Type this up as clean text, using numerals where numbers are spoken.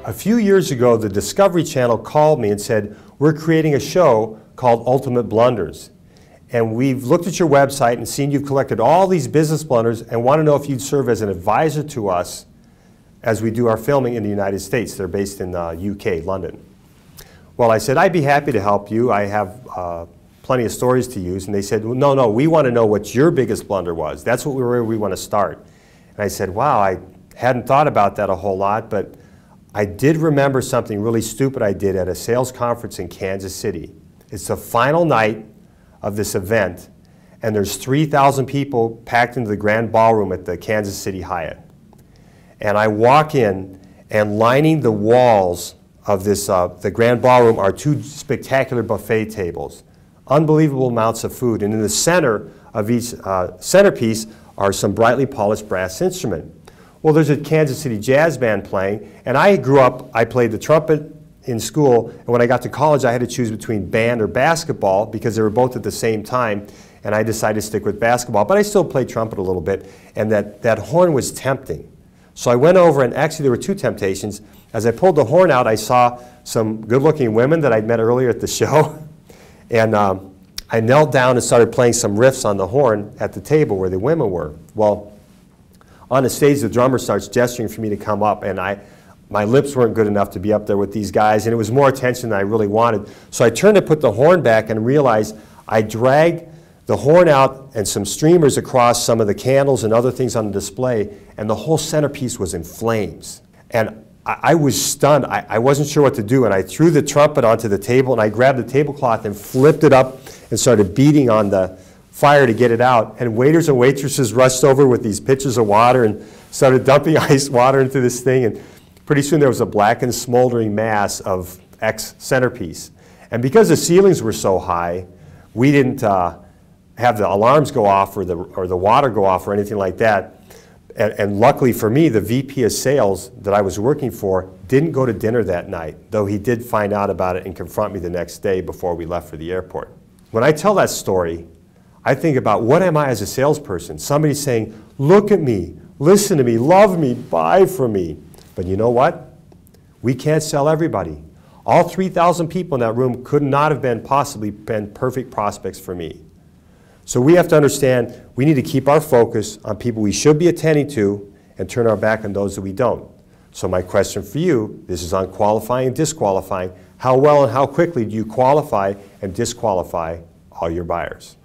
A few years ago, the Discovery Channel called me and said, we're creating a show called Ultimate Blunders. And we've looked at your website and seen you've collected all these business blunders and want to know if you'd serve as an advisor to us as we do our filming in the United States. They're based in UK, London. Well, I said, I'd be happy to help you. I have plenty of stories to use. And they said, well, no, we want to know what your biggest blunder was. That's where we want to start. And I said, wow, I hadn't thought about that a whole lot, but I did remember something really stupid I did at a sales conference in Kansas City. It's the final night of this event, and there's 3,000 people packed into the grand ballroom at the Kansas City Hyatt. And I walk in, and lining the walls of this, the grand ballroom are two spectacular buffet tables, unbelievable amounts of food, and in the center of each centerpiece are some brightly polished brass instruments. Well, there's a Kansas City jazz band playing, and I grew up, I played the trumpet in school, and when I got to college I had to choose between band or basketball because they were both at the same time, and I decided to stick with basketball, but I still played trumpet a little bit, and that horn was tempting. So I went over, and actually there were two temptations. As I pulled the horn out, I saw some good-looking women that I'd met earlier at the show, and I knelt down and started playing some riffs on the horn at the table where the women were. Well, on the stage, the drummer starts gesturing for me to come up, and my lips weren't good enough to be up there with these guys, and it was more attention than I really wanted. So I turned to put the horn back and realized I dragged the horn out and some streamers across some of the candles and other things on the display, and the whole centerpiece was in flames. And I was stunned. I wasn't sure what to do, and I threw the trumpet onto the table, and I grabbed the tablecloth and flipped it up and started beating on the fire to get it out, and waiters and waitresses rushed over with these pitchers of water and started dumping ice water into this thing, and pretty soon there was a blackened, smoldering mass of ex-centerpiece. And because the ceilings were so high, we didn't have the alarms go off or the water go off or anything like that. And luckily for me, the VP of sales that I was working for didn't go to dinner that night, though he did find out about it and confront me the next day before we left for the airport. When I tell that story, I think about, what am I as a salesperson? Somebody saying, look at me, listen to me, love me, buy from me. But you know what? We can't sell everybody. All 3,000 people in that room could not have possibly been perfect prospects for me. So we have to understand we need to keep our focus on people we should be attending to and turn our back on those that we don't. So my question for you, this is on qualifying and disqualifying. How well and how quickly do you qualify and disqualify all your buyers?